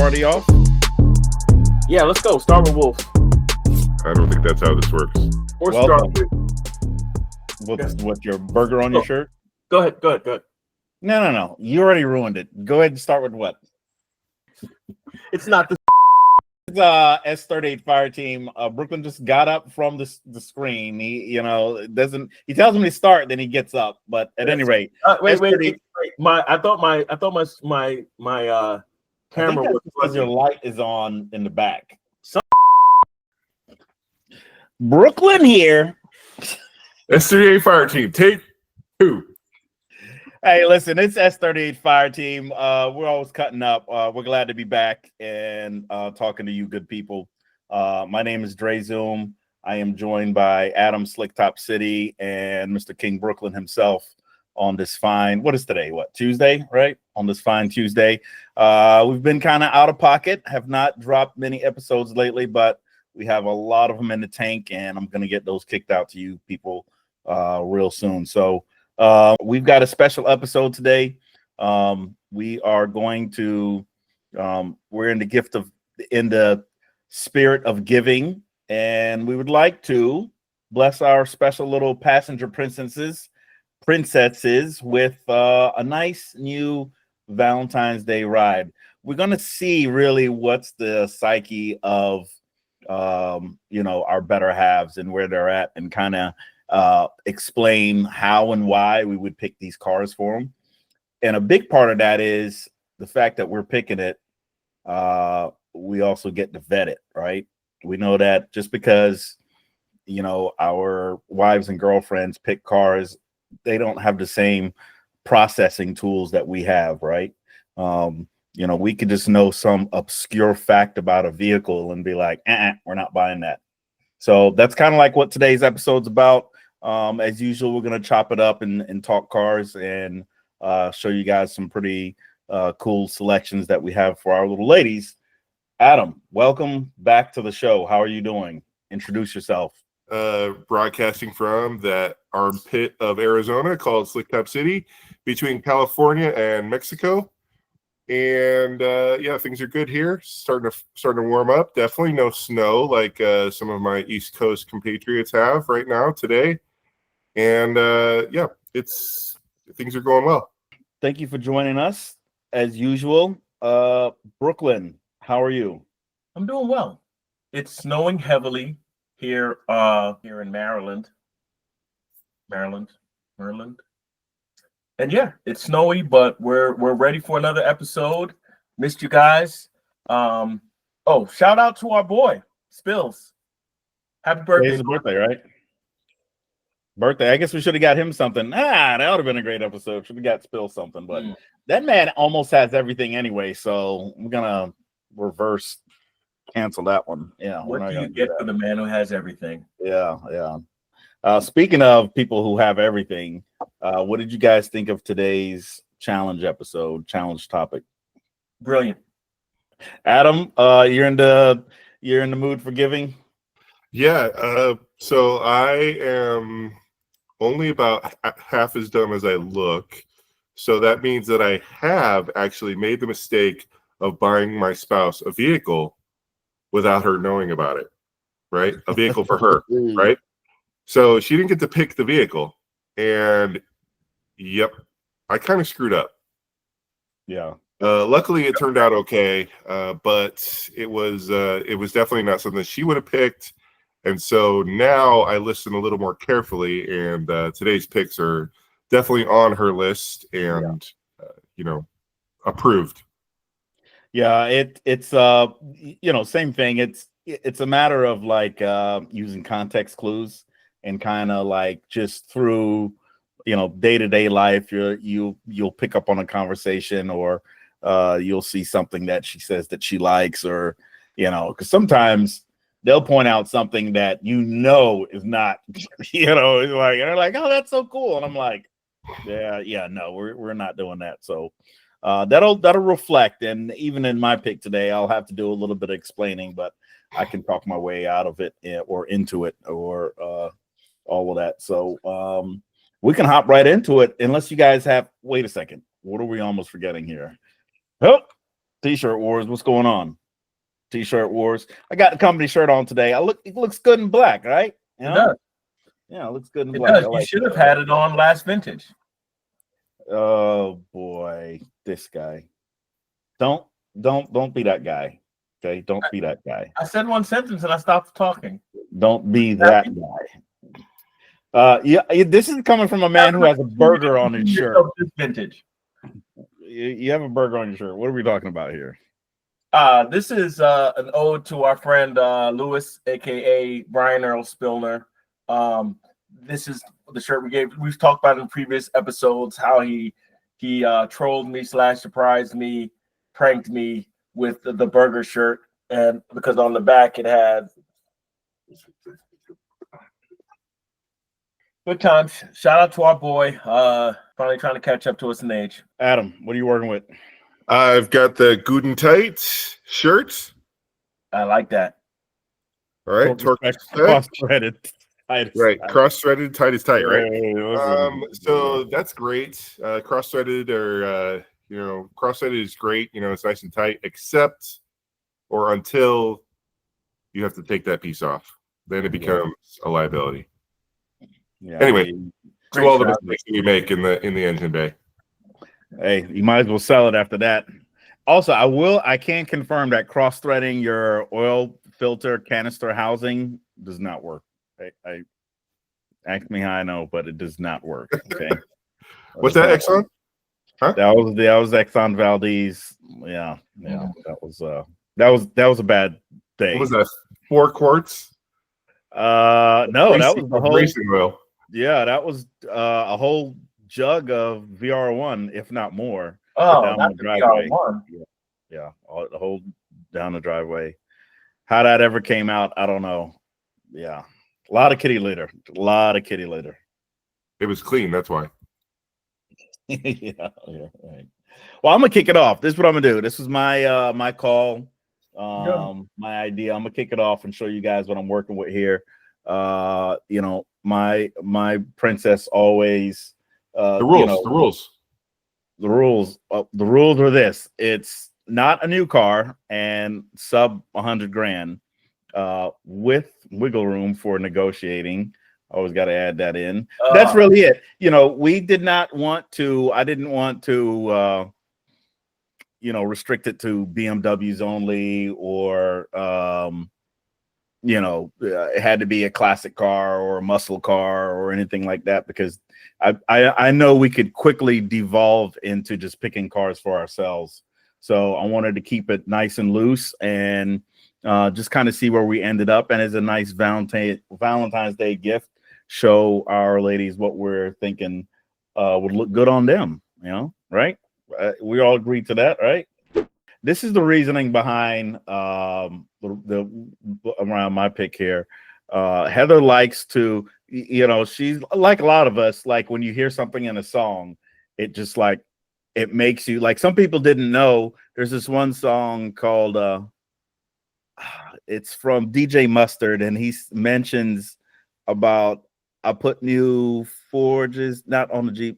party off? Yeah, let's go. Start with Wolf. I don't think that's how this works. Or Welcome. start with. What your burger on your shirt? Go ahead. No. You already ruined it. Go ahead and start with what? It's not the. It's S38 Fire Team. Brooklyn just got up from the screen. He tells him to start, then he gets up. But at any rate, wait. I thought my camera was because your light is on in the back. Brooklyn here. S38 Fire Team, take 2. Hey, listen, it's S38 Fire Team. We're always cutting up. We're glad to be back and talking to you good people. My name is Dre Zoom. I am joined by Adam Slicktop City and Mr. King Brooklyn himself on this fine, what is today? What, Tuesday, right? On this fine Tuesday. We've been kind of out of pocket, have not dropped many episodes lately, but we have a lot of them in the tank, and I'm going to get those kicked out to you people real soon. So we've got a special episode today. We are going to we're in the spirit of giving, and we would like to bless our special little passenger princesses with a nice new Valentine's Day ride. We're going to see really what's the psyche of our better halves and where they're at, and kind of explain how and why we would pick these cars for them. And a big part of that is the fact that we're picking it. We also get to vet it, right? We know that just because, our wives and girlfriends pick cars, they don't have the same processing tools that we have, right? We could just know some obscure fact about a vehicle and be like, we're not buying that. So that's kind of like what today's episode's about. As usual, we're going to chop it up and talk cars and show you guys some pretty cool selections that we have for our little ladies. Adam, welcome back to the show. How are you doing? Introduce yourself. Broadcasting from that armpit of Arizona called Slicktop City between California and Mexico. And things are good here. Starting to warm up. Definitely no snow like some of my East Coast compatriots have right now today. And things are going well. Thank you for joining us as usual. Brooklyn, how are you? I'm doing well. It's snowing heavily here in Maryland. And yeah, it's snowy, but we're ready for another episode. Missed you guys. Shout out to our boy Spills. Happy birthday! It's his birthday, right? Birthday. I guess we should have got him something. That would have been a great episode. Should have got Spills something, but that man almost has everything anyway. So I'm gonna reverse cancel that one. Yeah. What do you get for the man who has everything? Yeah. Speaking of people who have everything, what did you guys think of today's challenge topic? Brilliant. Adam, you're in the mood for giving? Yeah. So I am only about half as dumb as I look. So that means that I have actually made the mistake of buying my spouse a vehicle without her knowing about it, right? A vehicle for her, right? So she didn't get to pick the vehicle, and yep, I kind of screwed up. Yeah. Luckily, it turned out okay, but it was definitely not something that she would have picked, and so now I listen a little more carefully, and today's picks are definitely on her list, and approved. Yeah, it's same thing. It's a matter of like using context clues. And kind of like just through, day-to-day life, you'll pick up on a conversation, or you'll see something that she says that she likes, or because sometimes they'll point out something that is not, it's like, they're like, oh, that's so cool, and I'm like, no, we're not doing that. So that'll reflect, and even in my pick today, I'll have to do a little bit of explaining, but I can talk my way out of it or into it, or all of that. So we can hop right into it, unless you guys have. Wait a second. What are we almost forgetting here? Oh, T-shirt wars. What's going on? T-shirt wars. I got the company shirt on today. It looks good in black, right? You know? It does. Yeah, it looks good in It black. does. I You like should that. have had it on last vintage. Oh boy, this guy. Don't be that guy. Okay, don't be that guy. I said one sentence and I stopped talking. Don't be that guy. Yeah, this is coming from a man who has a burger on his shirt. This vintage. You have a burger on your shirt. What are we talking about here? This is an ode to our friend Lewis, aka Brian Earl Spillner. This is the shirt we gave. We've talked about in previous episodes how he trolled me / surprised me, pranked me with the burger shirt, and because on the back it had good times. Shout out to our boy, finally trying to catch up to us in age. Adam, what are you working with? I've got the Guten Tight shirt. I like that. All right, cross-threaded. Right, cross-threaded, tight is tight, right? So Yeah. that's great. Cross-threaded or cross-threaded is great. It's nice and tight, except or until you have to take that piece off. Then it becomes a liability. Yeah. Anyway, to all the mistakes we make in the engine bay. Hey, you might as well sell it after that. Also, I can confirm that cross-threading your oil filter canister housing does not work. I ask me how I know, but it does not work. Okay. What's that, Exxon? Huh? That was Exxon Valdez. Yeah. That was a bad day. What was that? 4 quarts? No, that was the whole racing oil. Yeah, that was a whole jug of VR1, if not more. Oh, down that's the driveway. VR1. Yeah, the whole down the driveway. How that ever came out, I don't know. Yeah, a lot of kitty litter. It was clean, that's why. yeah, right. Well, I'm gonna kick it off. This is what I'm gonna do. This is my my call, my idea. I'm gonna kick it off and show you guys what I'm working with here. My princess always. The rules are this. It's not a new car and sub 100 grand with wiggle room for negotiating. Always got to add that in. That's really it. We did not want to. I didn't want to restrict it to BMWs only, or it had to be a classic car or a muscle car or anything like that, because I know we could quickly devolve into just picking cars for ourselves. So I wanted to keep it nice and loose and just kind of see where we ended up. And as a nice Valentine's Day gift, show our ladies what we're thinking would look good on them, right? We all agreed to that, right? This is the reasoning behind around my pick here. Heather likes to, she's like a lot of us, like when you hear something in a song, it just like, it makes you, like, some people didn't know there's this one song called, it's from DJ Mustard, and he mentions about, I put new forges, not on the Jeep,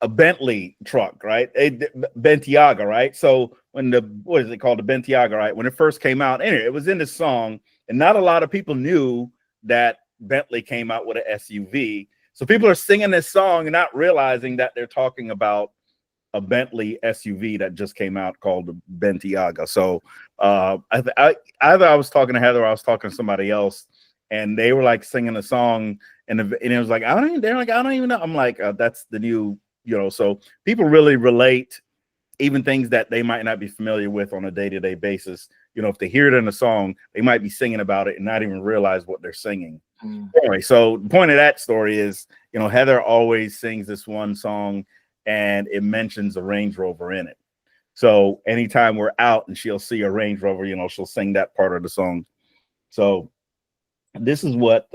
a Bentley truck, right? A Bentiaga, right? So when what is it called? The Bentiaga, right? When it first came out, anyway, it was in the song, and not a lot of people knew that Bentley came out with an SUV. So people are singing this song and not realizing that they're talking about a Bentley SUV that just came out called the Bentiaga. So either I was talking to Heather or I was talking to somebody else, and they were like singing a song, and it was like, I don't even know. I'm like, that's the new, so people really relate even things that they might not be familiar with on a day-to-day basis. If they hear it in a song, they might be singing about it and not even realize what they're singing. Anyway, so the point of that story is, Heather always sings this one song and it mentions a Range Rover in it. So anytime we're out and she'll see a Range Rover, she'll sing that part of the song. So this is what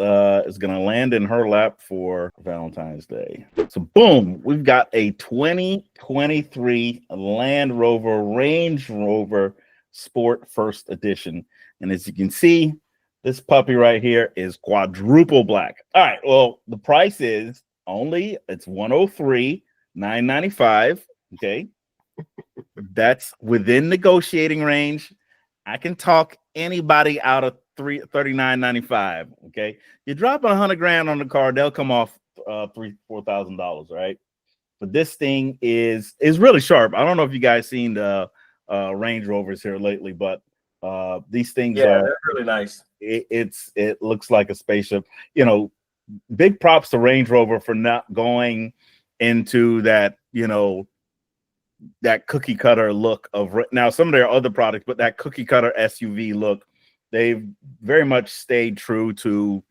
is going to land in her lap for Valentine's Day. So boom, we've got a 2023 Land Rover Range Rover Sport First Edition. And as you can see, this puppy right here is quadruple black. All right, well, the price is it's $103,995. Okay. That's within negotiating range. I can talk anybody out of $39.95. Okay, you're dropping 100 grand on the car, they'll come off $4,000, right? But this thing is really sharp. I don't know if you guys seen the Range Rovers here lately, but these things are they're really nice. It looks like a spaceship. You know, big props to Range Rover for not going into that, you know, that cookie cutter look of now some of their other products, but that cookie cutter SUV look, they've very much stayed true to,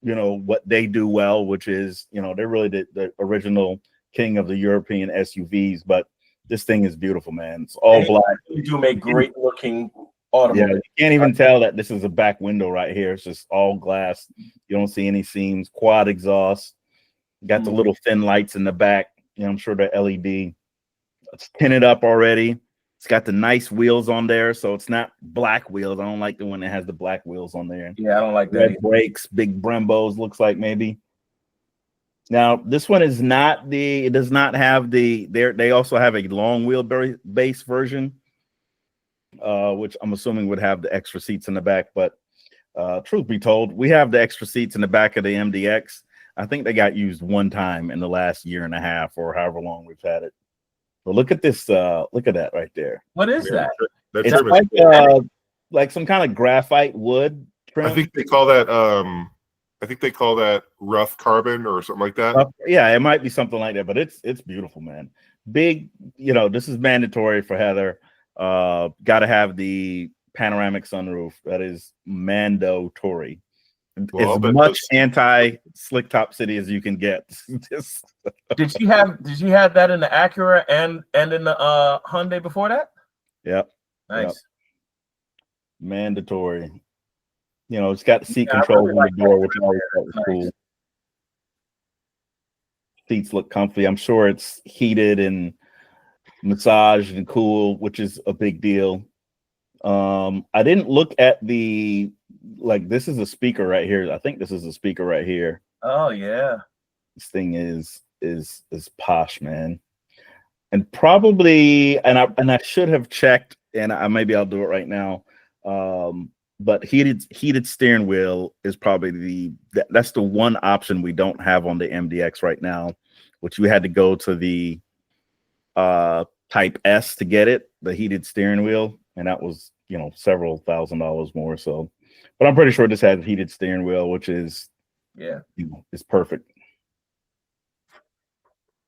you know, what they do well, which is, you know, they're really the original king of the European SUVs. But this thing is beautiful, man. It's all black. You do make great looking automobile. Yeah, you can't even tell that this is a back window right here. It's just all glass. You don't see any seams. Quad exhaust. Got the little thin lights in the back. You know, I'm sure they're LED. It's tinted up already. It's got the nice wheels on there, so it's not black wheels. I don't like the one that has the black wheels on there. Yeah, I don't like that. Red brakes, big Brembos, looks like maybe. Now, this one is not the, it does not have the, they also have a long wheelbase version, which I'm assuming would have the extra seats in the back. But truth be told, we have the extra seats in the back of the MDX. I think they got used one time in the last year and a half or however long we've had it. But look at this, look at that right there. What is that? It's like some kind of graphite wood trim. I think they call that rough carbon or something like that. Yeah, it might be something like that, but it's beautiful, man. Big, you know, this is mandatory for Heather. Got to have the panoramic sunroof. That is mandatory. Well, as much anti-slick top city as you can get. Did you have that in the Acura and in the Hyundai before that? Yep. Nice. Yep. Mandatory. You know, it's got seat control on the door, which I always thought was cool. Seats look comfy. I'm sure it's heated and massaged and cool, which is a big deal. I didn't look at the, like, this is a speaker right here. I think this is a speaker right here. Oh yeah. This thing is posh, man. And probably, and I should have checked, and maybe I'll do it right now. But heated steering wheel is probably that's the one option we don't have on the MDX right now, which we had to go to the Type S to get it, the heated steering wheel, and that was, you know, several $1,000s more. So, but I'm pretty sure this has heated steering wheel, which is, yeah, you know, it's perfect.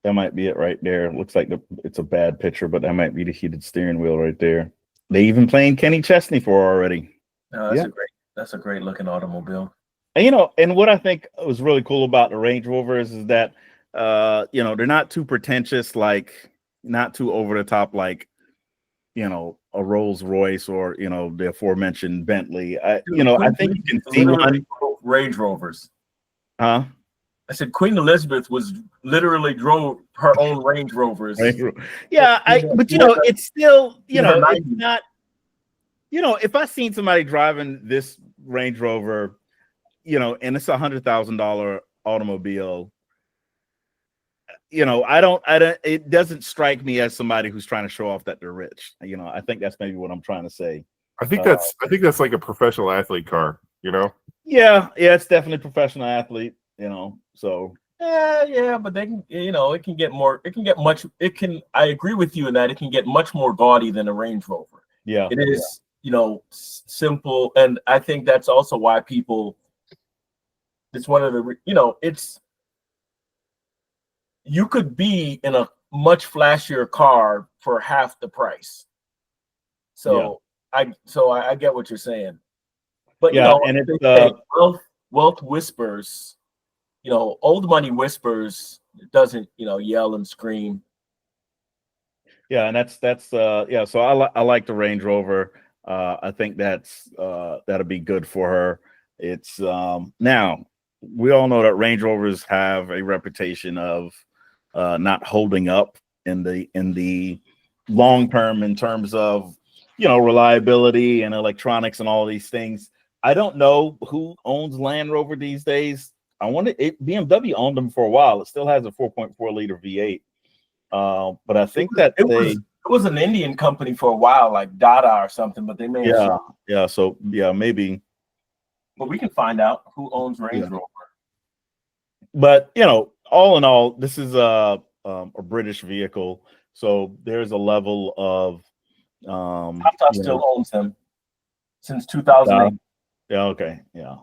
That might be it right there. It looks like it's a bad picture, but that might be the heated steering wheel right there. They even playing Kenny Chesney for already. No, that's a great looking automobile. And, you know, and what I think was really cool about the Range Rovers is that, you know, they're not too pretentious, like not too over the top, like, you know, a Rolls Royce or, you know, the aforementioned Bentley. You know, I think you can see one. Range Rovers. Huh? I said Queen Elizabeth literally drove her own Range Rovers. Yeah, but you know, it's still, you know, it's not, you know, if I seen somebody driving this Range Rover, you know, and it's $100,000 automobile, you know, it doesn't strike me as somebody who's trying to show off that they're rich. You know, I think that's maybe what I'm trying to say. I think that's like a professional athlete car, you know? Yeah, it's definitely professional athlete, you know. So yeah, but they can, you know, I agree with you in that it can get much more gaudy than a Range Rover. Yeah. It is, you know, simple, and I think that's also why it's one of the, you know, you could be in a much flashier car for half the price. So yeah. I get what you're saying. But yeah, you know, and it's wealth whispers, you know, old money whispers, it doesn't, you know, yell and scream. Yeah, and that's yeah, so I like the Range Rover. I think that'll be good for her. It's now we all know that Range Rovers have a reputation of not holding up in the long term in terms of, you know, reliability and electronics and all these things. I don't know who owns Land Rover these days. BMW owned them for a while. It still has a 4.4 liter V8. But I think that It was an Indian company for a while, like Dada or something, but they may have Yeah, yeah. So yeah, maybe. but we can find out who owns Range Yeah. Rover. But you know, all in all, this is a British vehicle, so there's a level of Tata you still know, owns them since 2008. yeah, okay, yeah.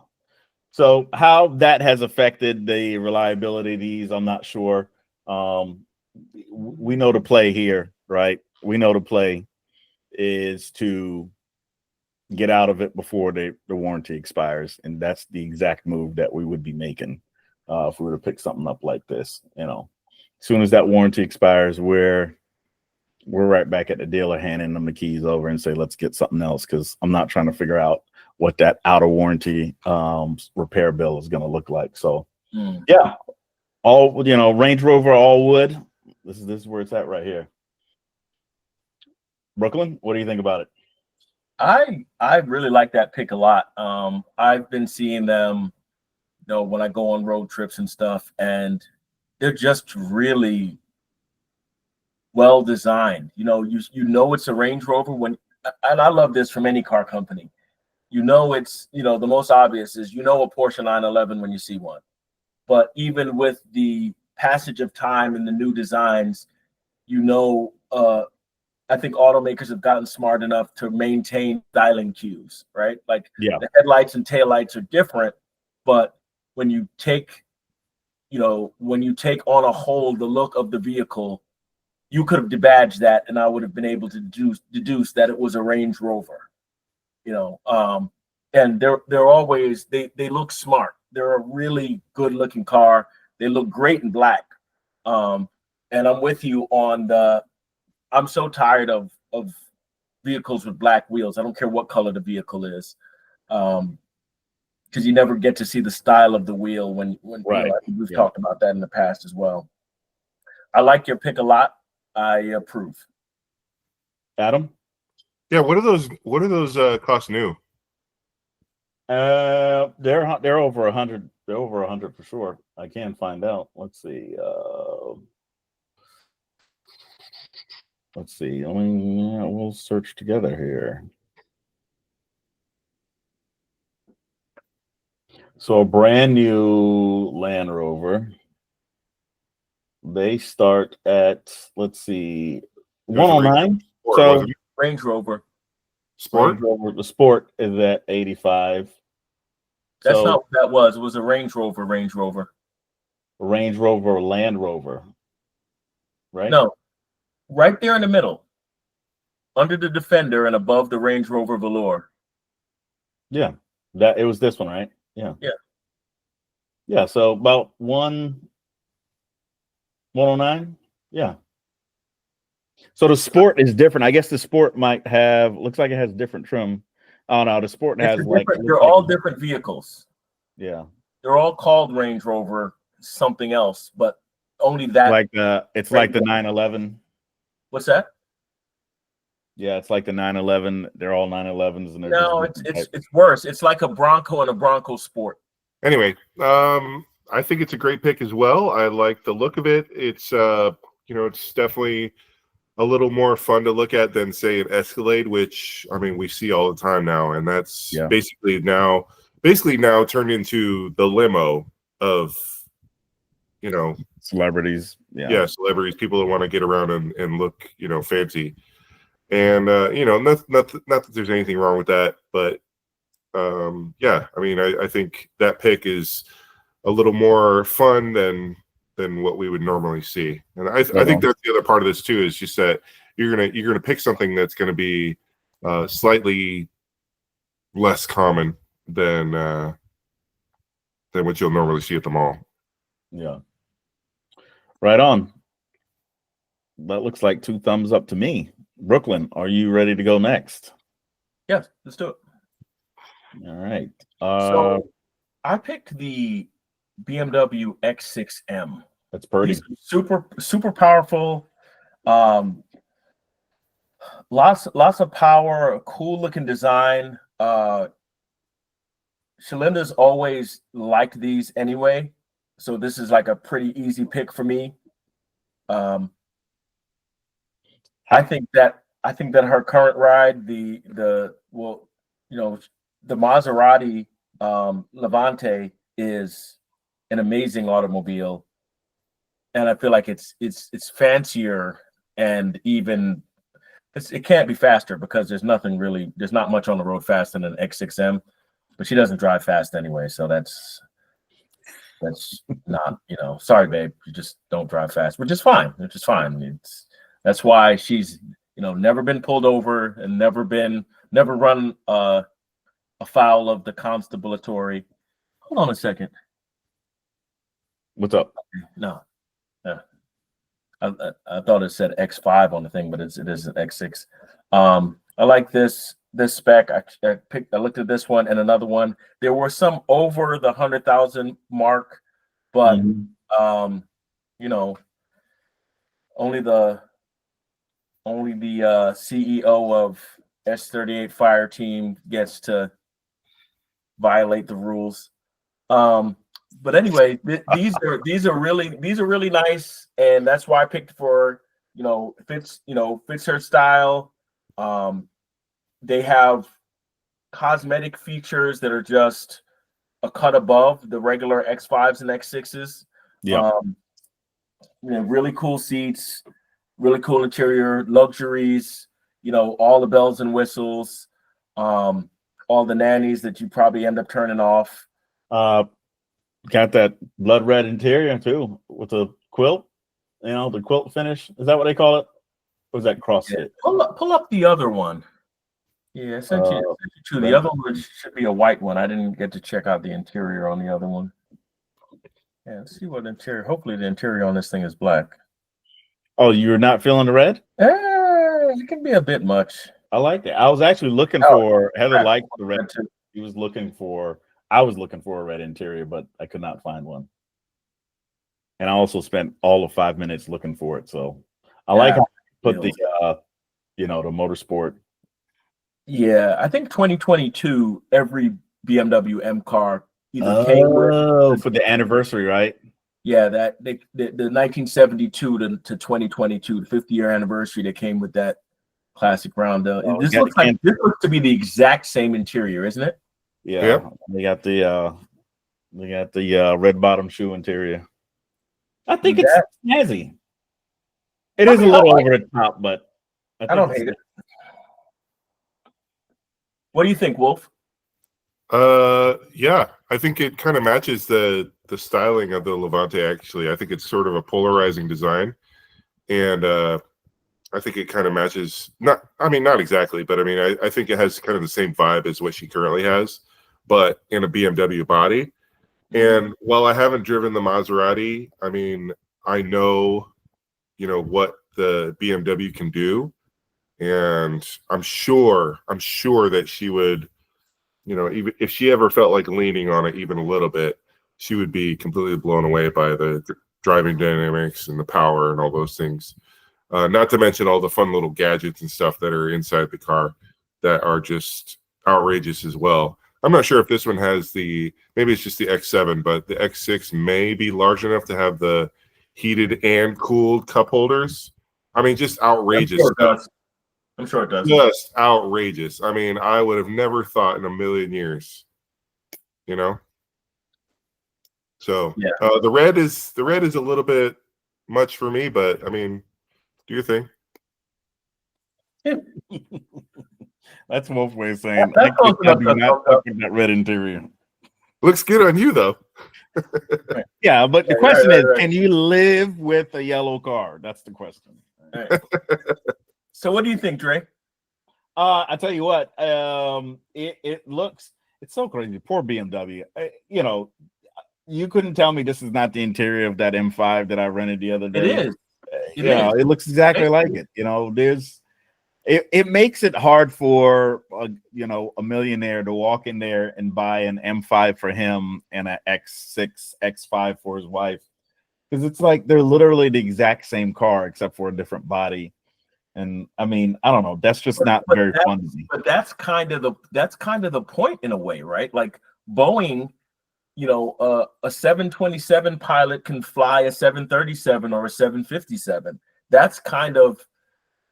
So how that has affected the reliability of these, I'm not sure. We know the play here, right? We know the play is to get out of it before the warranty expires, and that's the exact move that we would be making if we were to pick something up like this. You know, as soon as that warranty expires, we're right back at the dealer handing them the keys over and say, let's get something else, because I'm not trying to figure out what that out of warranty repair bill is going to look like. So yeah, all, you know, Range Rover, all wood. This is where it's at right here. Brooklyn, what do you think about it? I really like that pick a lot. I've been seeing them, you know, when I go on road trips and stuff, and they're just really well designed. You know, you know it's a Range Rover when, and I love this from any car company. You know, it's, you know, the most obvious is, you know, a Porsche 911 when you see one. But even with the passage of time and the new designs, you know, I think automakers have gotten smart enough to maintain styling cues, right? Like Yeah, the headlights and taillights are different, but when you take, you know, when you take on a whole the look of the vehicle, you could have debadged that, and I would have been able to deduce that it was a Range Rover, you know. And they're always they look smart. They're a really good looking car. They look great in black. And I'm with you on the. I'm so tired of vehicles with black wheels. I don't care what color the vehicle is, because you never get to see the style of the wheel when right. you know, I think we've Yeah. talked about that in the past as well. I like your pick a lot. I approve. Adam? Yeah, what are those? What are those cost new? They're over 100. They're over 100 for sure. I can find out. Let's see. Let's see. Yeah, we'll search together here. So a brand new Land Rover. They start at, let's see, It was a Range 109. Sport, So wasn't it? Range Rover. Sport. Range Rover, the Sport is at 85. That's So not what that was. It was a Range Rover. Range Rover. Range Rover, Land Rover, right? No, right there in the middle, under the Defender and above the Range Rover Velour. Yeah, that it was this one, right? Yeah. Yeah. Yeah. So about 109. Yeah. So the Sport is different. I guess the Sport might have, looks like it has different trim. Oh no, the Sport It's has like, they're like, all different vehicles. yeah, They're all called Range Rover something else, but only that. like it's like the 911. What's that? Yeah, it's like the 911. They're all 911s, and they're No, just it's worse. It's like a Bronco and a Bronco Sport. Anyway, I think it's a great pick as well. I like the look of it. It's you know, it's definitely a little more fun to look at than say an Escalade, which I mean we see all the time now, and that's basically now turned into the limo of, you know, celebrities. Yeah, celebrities, people that want to get around and look, you know, fancy. And you know, not that there's anything wrong with that, but yeah, I mean, I think that pick is a little more fun than what we would normally see. And I think that's the other part of this too, is just that you're gonna pick something that's gonna be slightly less common than what you'll normally see at the mall. Yeah. Right on. That looks like 2 thumbs up to me. Brooklyn, are you ready to go next? Yes, let's do it. All right. So I picked the BMW X6M. That's pretty. Super powerful. Lots of power, a cool looking design. Shalinda's always liked these anyway, so this is like a pretty easy pick for me. I think that her current ride, the Maserati Levante is an amazing automobile, and I feel like it's fancier, and even it can't be faster because there's not much on the road faster than an X6M, but she doesn't drive fast anyway, so that's not, sorry babe, you just don't drive fast, which is fine. That's why she's never been pulled over and never run afoul of the constabulatory. Hold on a second. What's up? No. I thought it said X5 on the thing, but it is an X6. I like this spec. I looked at this one and another one. There were some over the 100,000 mark, but only the CEO of S38 Fire Team gets to violate the rules. But anyway, these are really nice, and that's why I picked for fits her style. They have cosmetic features that are just a cut above the regular X5s and X6s. Yeah. Really cool seats, really cool interior, luxuries, all the bells and whistles, all the nannies that you probably end up turning off. Got that blood red interior too, with the quilt, the quilt finish. Is that what they call it? Or is that cross fit? Pull up the other one. Yeah, I sent you two. The other one should be a white one. I didn't get to check out the interior on the other one. Yeah, let's see what interior. Hopefully the interior on this thing is black. Oh, you're not feeling the red? It can be a bit much. I like that. I was actually looking for Heather liked the red. I was looking for a red interior, but I could not find one. And I also spent all of 5 minutes looking for it. So I like how you put the the motorsport. Yeah, I think 2022, every BMW M car either came with for the anniversary, right? Yeah, the 1972 to 2022, the 50-year anniversary, that came with that classic roundel. This looks to be the exact same interior, isn't it? Yeah. Yep. They got the red bottom shoe interior. I think it's snazzy. It is a little over the top, but I don't hate it. What do you think, Wolf? Yeah, I think it kind of matches the styling of the Levante. Actually, I think it's sort of a polarizing design, and I think it kind of matches. Not exactly, but I think it has kind of the same vibe as what she currently has, but in a BMW body. And while I haven't driven the Maserati, I know, what the BMW can do, and I'm sure that she would, even if she ever felt like leaning on it even a little bit, she would be completely blown away by the driving dynamics and the power and all those things. Not to mention all the fun little gadgets and stuff that are inside the car that are just outrageous as well. I'm not sure if this one has maybe it's just the X7, but the X6 may be large enough to have the heated and cooled cup holders. Just outrageous stuff. I'm sure it does. Just outrageous. I would have never thought in a million years. So yeah. The red is a little bit much for me, but do your thing. Yeah. That's Wolf's way of saying that red interior. Looks good on you though. Yeah, but the question is, can you live with a yellow car? That's the question. Right. So what do you think, Dre? I tell you what, it's so crazy. Poor BMW. You couldn't tell me this is not the interior of that M5 that I rented the other day. It is. It looks exactly like it. It makes it hard for a millionaire to walk in there and buy an M5 for him and an X6, X5 for his wife, because it's like they're literally the exact same car except for a different body. And I don't know. That's just not very fun to me. But that's kind of the point in a way, right? Like Boeing, a 727 pilot can fly a 737 or a 757. That's kind of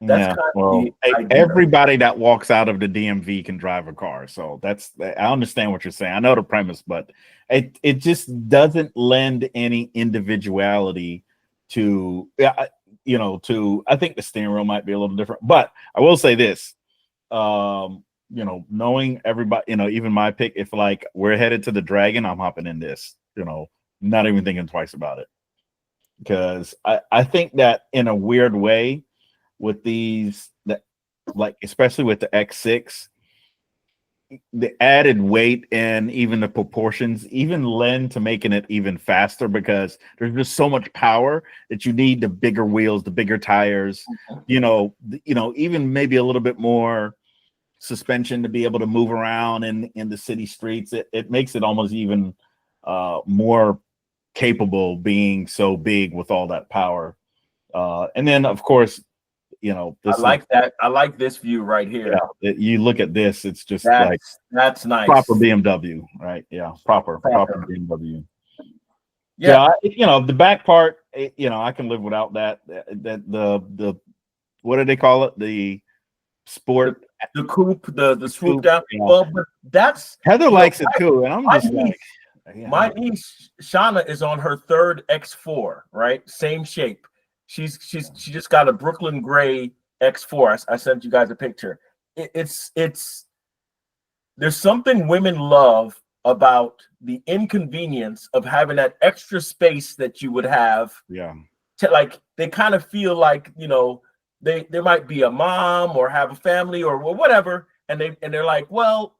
That's Yeah, kind of well, the idea. everybody that walks out of the DMV can drive a car, so I understand what you're saying. I know the premise, but it just doesn't lend any individuality to I think the steering wheel might be a little different, but I will say this, knowing everybody, even my pick, if like we're headed to the Dragon, I'm hopping in this, not even thinking twice about it, because I think that in a weird way, with these, that, like especially with the X6, the added weight and even the proportions even lend to making it even faster, because there's just so much power that you need the bigger wheels, the bigger tires, even maybe a little bit more suspension to be able to move around in the city streets. It makes it almost even more capable, being so big with all that power. And then of course, I like that. I like this view right here. Yeah, you look at this, it's just that's nice. Proper BMW, right? Yeah, proper BMW. Yeah, the back part, I can live without that. That the what do they call it? The sport, the coupe, the swoop coupe, down. yeah. Well, but that's Heather likes it too, and I'm my just niece, like, my niece Shauna is on her third X4, right? Same shape. She just got a Brooklyn gray X4. I sent you guys a picture. It's there's something women love about the inconvenience of having that extra space that you would have. Yeah. Like they kind of feel like, they might be a mom or have a family or whatever, and they're like, well,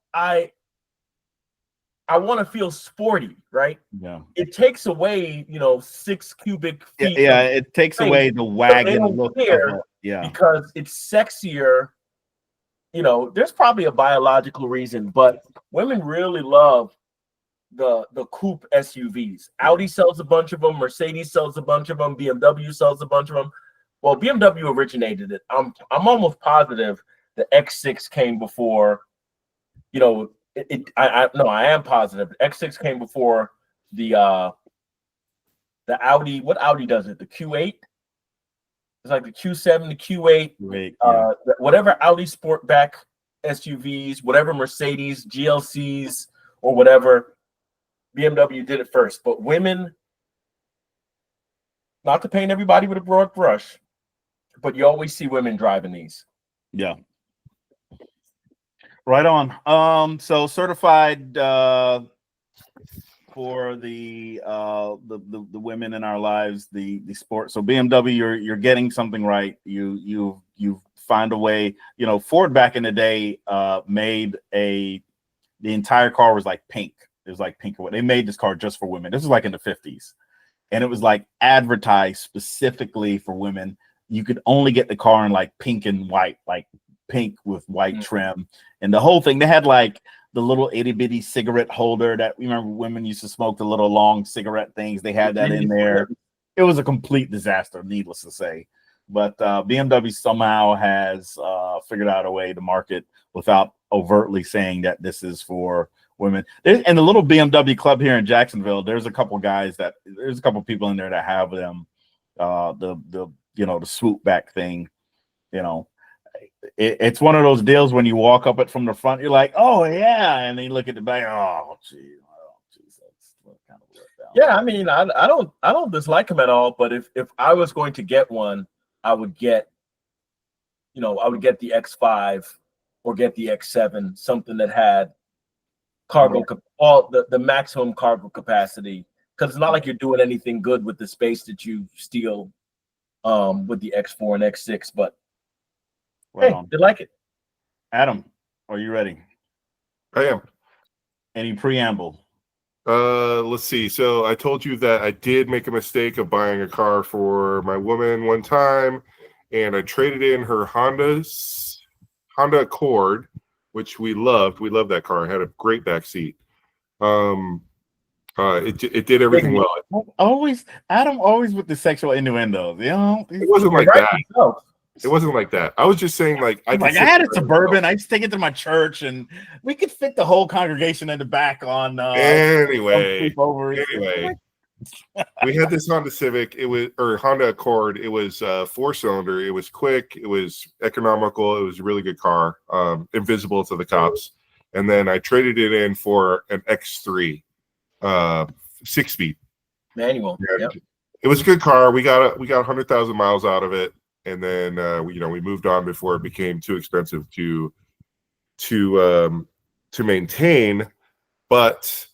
I want to feel sporty, right? Yeah. It takes away, 6 cubic feet. Yeah, it takes away the wagon look of it. Yeah. Because it's sexier. There's probably a biological reason, but women really love the coupe SUVs. Audi sells a bunch of them, Mercedes sells a bunch of them, BMW sells a bunch of them. Well, BMW originated it. I'm almost positive the X6 came before, I am positive. The X6 came before the Audi. What Audi does it? The Q8? It's like the Q7, the Q8, whatever Audi Sportback SUVs, whatever Mercedes, GLCs, or whatever, BMW did it first. But women, not to paint everybody with a broad brush, but you always see women driving these. Yeah. Right on. So certified for the women in our lives, the sport. So BMW, you're getting something right. You find a way. Ford back in the day made the entire car was like pink. It was like pink. They made this car just for women. This was like in the 50s, and it was like advertised specifically for women. You could only get the car in like pink and white, like pink with white trim, and the whole thing. They had like the little itty bitty cigarette holder that, remember, women used to smoke the little long cigarette things. They had that in there. It was a complete disaster, needless to say. But BMW somehow has figured out a way to market without overtly saying that this is for women. And the little BMW club here in Jacksonville, there's a couple people in there that have them, the swoop back thing. It's one of those deals when you walk up it from the front, you're like, oh yeah, and then you look at the back, oh geez, that's kind of worked out. Yeah, I mean, I don't dislike them at all, but if I was going to get one, I would get the X5 or get the X7, something that had cargo, the maximum cargo capacity, because it's not like you're doing anything good with the space that you steal with the X4 and X6, but they like it. Adam, are you ready? I am. Any preamble? Let's see. So I told you that I did make a mistake of buying a car for my woman one time, and I traded in her Honda Accord, which we loved. We loved that car. It had a great back seat. It did everything well. Adam always with the sexual innuendos. It wasn't like that. It wasn't like that. I was just saying, like, I had a Suburban. I used to take it to my church, and we could fit the whole congregation in the back on. Anyway, We had this Honda Civic. It was or Honda Accord. It was 4-cylinder. It was quick. It was economical. It was a really good car. Invisible to the cops. And then I traded it in for an X3, 6-speed Manual. Yep. It was a good car. We got 100,000 miles out of it, and then we moved on before it became too expensive to maintain. But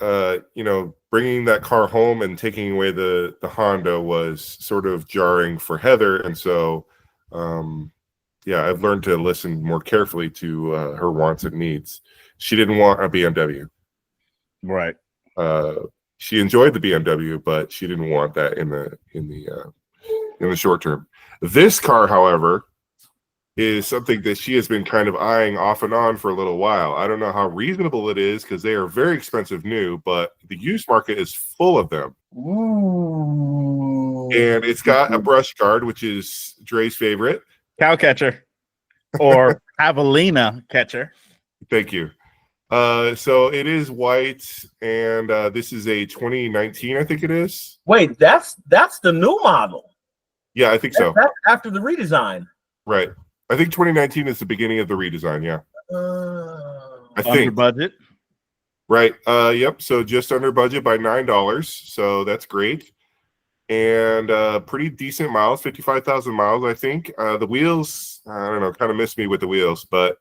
bringing that car home and taking away the Honda was sort of jarring for Heather, and so I've learned to listen more carefully to her wants and needs. She didn't want a BMW, right? She enjoyed the BMW, but she didn't want that in the short term. This car, however, is something that she has been kind of eyeing off and on for a little while. I don't know how reasonable it is because they are very expensive new, but the used market is full of them. Ooh. And it's got a brush guard, which is Dre's favorite. Cow catcher or javelina catcher. Thank you. So it is white, and this is a 2019, I think it is. Wait, that's the new model. Yeah, I think so. That's after the redesign. Right. I think 2019 is the beginning of the redesign. Yeah. I think under budget. Right. Yep. So just under budget by $9. So that's great. And pretty decent miles, 55,000 miles, I think. The wheels, I don't know, kind of missed me with the wheels, but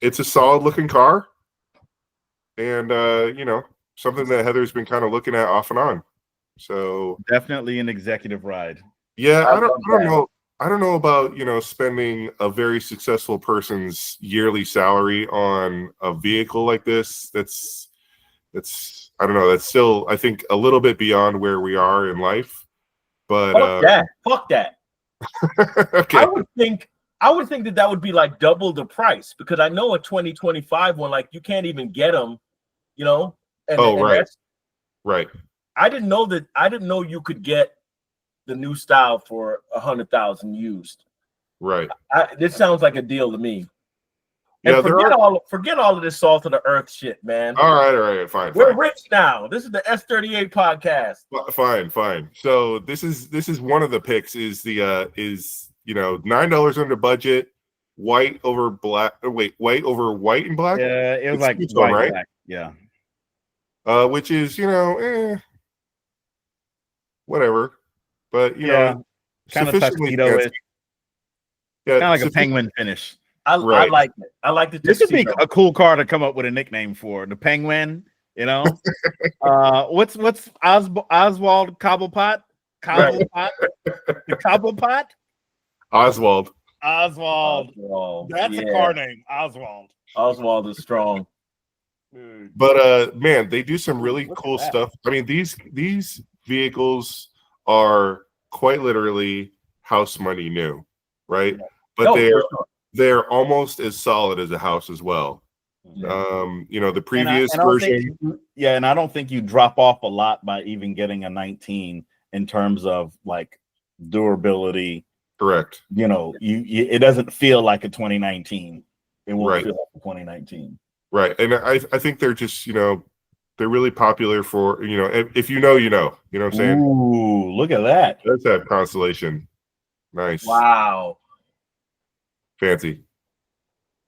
it's a solid looking car. And something that Heather's been kind of looking at off and on. So definitely an executive ride. Yeah, I don't know. I don't know about, spending a very successful person's yearly salary on a vehicle like this. That's I don't know. That's still, I think, a little bit beyond where we are in life. But fuck that. Okay. I would think that would be like double the price, because I know a 2025 one, like you can't even get them, Right. I didn't know you could get the new style for 100,000 used. Right. This sounds like a deal to me. Yeah, and forget all of this salt of the earth shit, man. All right, fine. We're rich now. This is the S38 podcast. Fine. So this is one of the picks. Is $9 under budget, white over black. White over white and black. Yeah, it was like white, right? Black. Yeah. Which is whatever. But kind of tuxedo-ish. Yeah, kind of like a penguin finish. I like it. I like the This would be a cool car to come up with a nickname for. The Penguin, what's Oswald Cobblepot? Cobblepot? The Cobblepot? Oswald. That's a car name. Oswald. Oswald is strong. But man, they do some really cool stuff. I mean, these vehicles are quite literally house money new, right? But they're almost as solid as a house as well. The previous version. And I don't think you drop off a lot by even getting a 19 in terms of like durability. Correct. It doesn't feel like a 2019. It won't feel like a 2019. Right. And I think they're just, they're really popular for, if you know what I'm saying? Ooh, look at that. That's that Constellation. Nice. Wow. Fancy.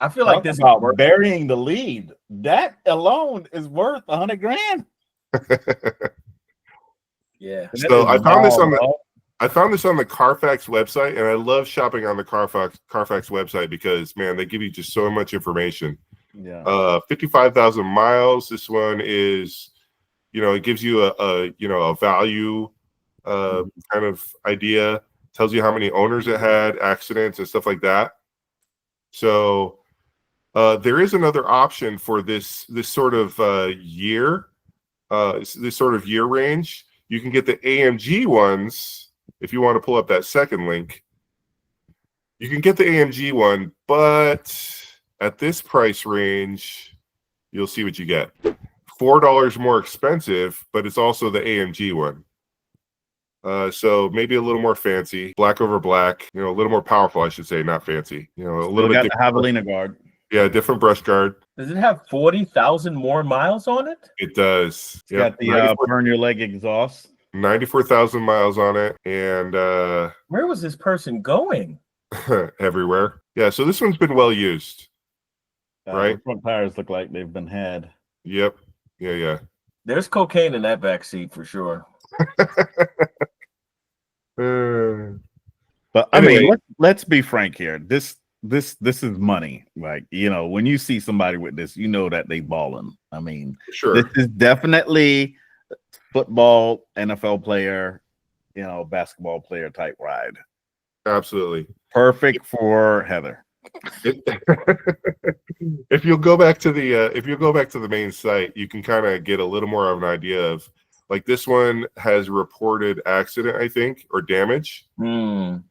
I feel like this is about burying the lead. That alone is worth $100,000. Yeah. So I found this on the Carfax website, and I love shopping on the Carfax website because, man, they give you just so much information. Yeah. 55,000 miles. This one is, it gives you a value kind of idea. Tells you how many owners it had, accidents, and stuff like that. So there is another option for this sort of year, this sort of year range. You can get the AMG ones if you want to pull up that second link. You can get the AMG one, but at this price range, you'll see what you get. $4 more expensive, but it's also the AMG one. So maybe a little more fancy, black over black, a little more powerful, I should say, not fancy. A little bit. Got the javelina guard. Yeah, different brush guard. Does it have 40,000 more miles on it? It does. It's got the burn your leg exhaust. 94,000 miles on it, and Where was this person going? everywhere. Yeah, so this one's been well used. Right. The front tires look like they've been had. Yep. Yeah. There's cocaine in that back seat for sure. But I mean, let's be frank here. This is money. Like, you know, when you see somebody with this, you know that they balling. I mean, sure, this is definitely football, NFL player, you know, basketball player type ride. Absolutely perfect for Heather. If you'll go back to the main site, you can kind of get a little more of an idea of, like, this one has reported accident, I think, or damage. And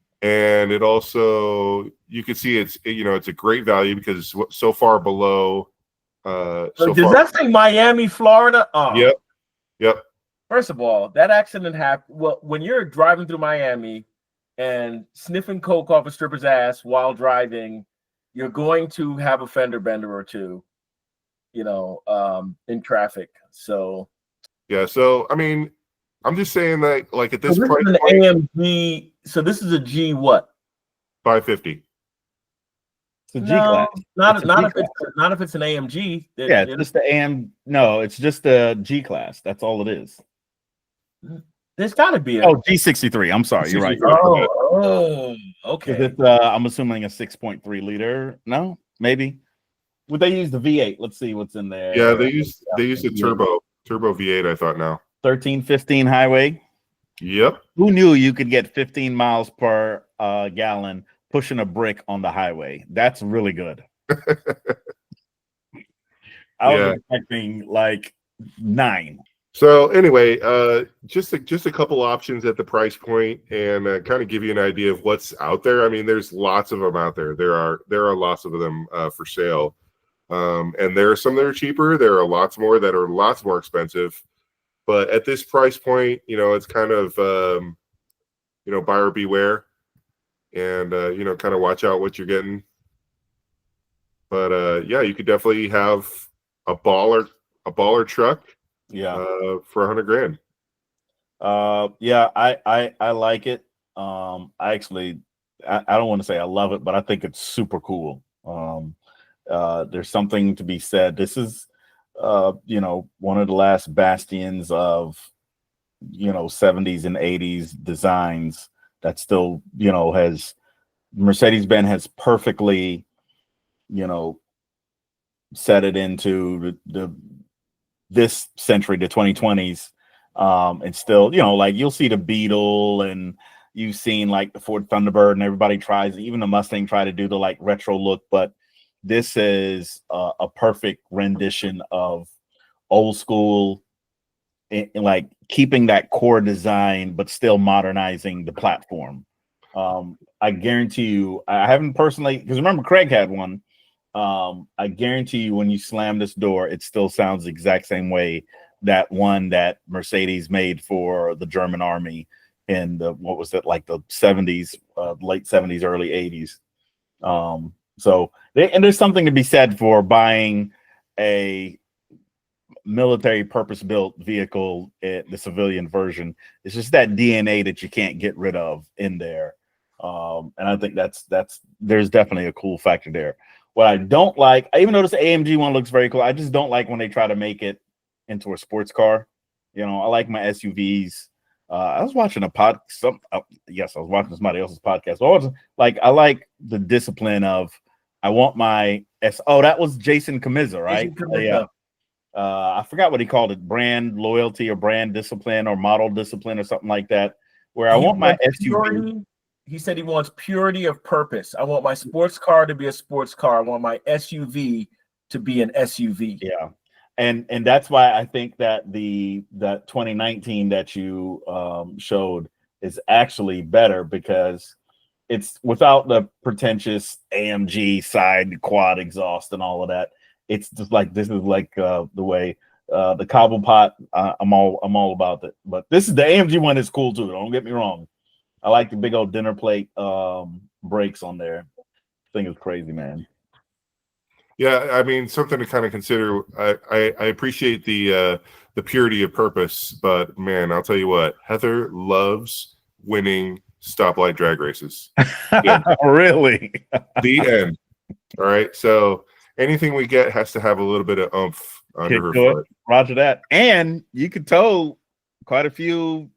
it also, you can see it's a great value because it's so far below. Does that say Miami, Florida? Oh. Yep. First of all, that accident happened. Well, when you're driving through Miami and sniffing coke off a stripper's ass while driving, you're going to have a fender bender or two, in traffic. So yeah. So I mean, I'm just saying that, like, at this price point, is an AMG. So this is a G what? 550. It's a G class. Not if it's an AMG. It's just the AM. No, it's just a G class. That's all it is. There's got to be G63. I'm sorry, you're right. Okay. It's, I'm assuming a 6.3 liter. No, maybe. Would they use the V8? Let's see what's in there. Yeah, they use a turbo V8. I thought now. 13-15 highway. Yep. Who knew you could get 15 miles per gallon pushing a brick on the highway? That's really good. I was expecting like 9. So anyway, just a couple options at the price point, and kind of give you an idea of what's out there. I mean, there's lots of them out there. There are lots of them for sale, and there are some that are cheaper. There are lots more that are lots more expensive. But at this price point, it's kind of buyer beware, and kind of watch out what you're getting. But you could definitely have a baller truck. Yeah. For $100,000. I like it. I don't want to say I love it, but I think it's super cool. There's something to be said. This is one of the last bastions of 70s and 80s designs that still has Mercedes-Benz has perfectly set it into the this century, the 2020s, and still, like, you'll see the Beetle, and you've seen like the Ford Thunderbird, and everybody tries, even the Mustang, try to do the like retro look, but this is a perfect rendition of old school, like keeping that core design but still modernizing the platform. I guarantee you, I haven't personally, because remember Craig had one. I guarantee you, when you slam this door, it still sounds the exact same way that one that Mercedes made for the German army in the, what was it, like the 70s, late 70s, early 80s. And there's something to be said for buying a military purpose-built vehicle, the civilian version. It's just that DNA that you can't get rid of in there. And I think there's definitely a cool factor there. What I don't like, I even noticed the AMG one looks very cool. I just don't like when they try to make it into a sports car. I like my SUVs. I was watching I was watching somebody else's podcast. I like the discipline of, I want my that was Jason Kamiza, right? Yeah. I forgot what he called it, brand loyalty or brand discipline or model discipline or something like that, where I want my SUV. He said he wants purity of purpose. I want my sports car to be a sports car. I want my SUV to be an SUV. Yeah. And that's why I think that that 2019 that you showed is actually better, because it's without the pretentious AMG side quad exhaust and all of that. It's just like, this is like the way the cobble pot. I'm all about it. But the AMG one is cool too. Don't get me wrong. I like the big old dinner plate brakes on there. I think it's crazy, man. Yeah, I mean, something to kind of consider. I appreciate the purity of purpose, but man, I'll tell you what, Heather loves winning stoplight drag races. Yeah. Really? The end. All right. So anything we get has to have a little bit of oomph under her foot. Roger that. And you can tow quite a few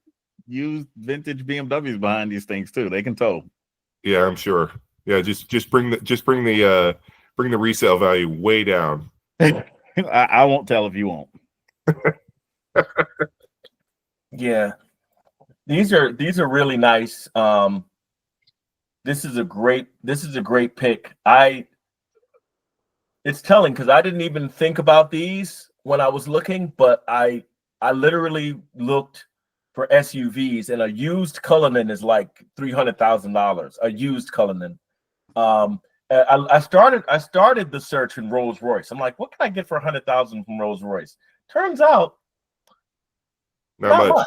used vintage BMWs behind these things too. They can tow. Yeah, I'm sure. Yeah, just bring the resale value way down. I won't tell if you won't. Yeah, these are really nice. This is a great pick. It's telling because I didn't even think about these when I was looking, but I literally looked for SUVs, and a used Cullinan is like $300,000. A used Cullinan. I started the search in Rolls Royce. I'm like, what can I get for 100,000 from Rolls Royce? Turns out, not much.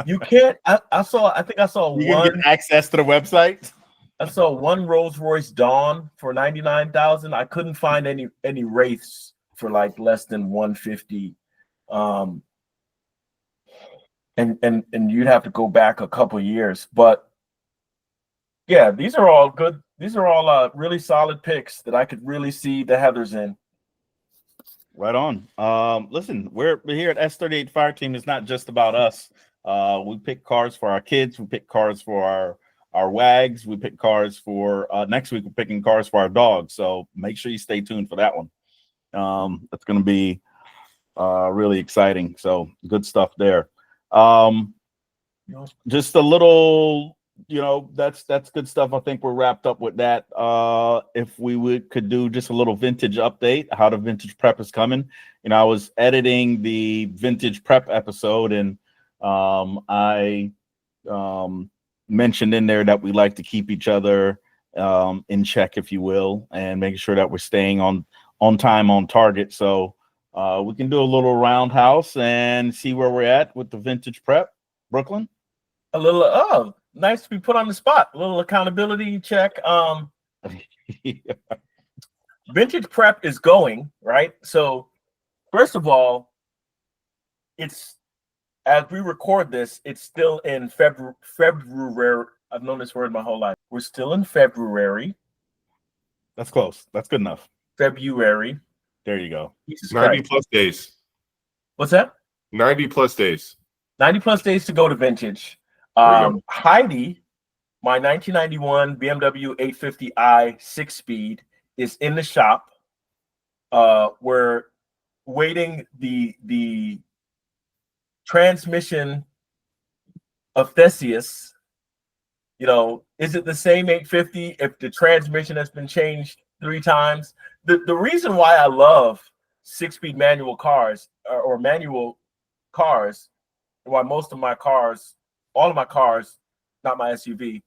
You can't. I think I saw you one. Can get access to the website. I saw one Rolls Royce Dawn for 99,000. I couldn't find any Wraiths for like less than 150. And you'd have to go back a couple years, but yeah, these are all good. These are all really solid picks that I could really see the Heathers in. Right on. Listen, we're here at S38 Fire Team. It's not just about us. We pick cars for our kids. We pick cars for our wags. We pick cars for next week. We're picking cars for our dogs. So make sure you stay tuned for that one. That's going to be really exciting. So good stuff there. Just a little, that's good stuff. I think we're wrapped up with that. If we could do just a little vintage update, how the vintage prep is coming. I was editing the vintage prep episode, and I mentioned in there that we like to keep each other in check, if you will, and making sure that we're staying on time, on target. So we can do a little roundhouse and see where we're at with the vintage prep. Brooklyn? A little, nice to be put on the spot. A little accountability check. Vintage prep is going, right? So first of all, it's, as we record this, it's still in February. I've known this word my whole life. We're still in February. That's close. That's good enough. February. There you go. 90 plus days. What's that? 90 plus days. 90 plus days to go to vintage. Heidi, my 1991 BMW 850i 6-speed is in the shop. We're waiting the transmission of Theseus. Is it the same 850 if the transmission has been changed 3 times? The reason why I love 6-speed manual cars or manual cars, why most of my cars, all of my cars, not my SUV,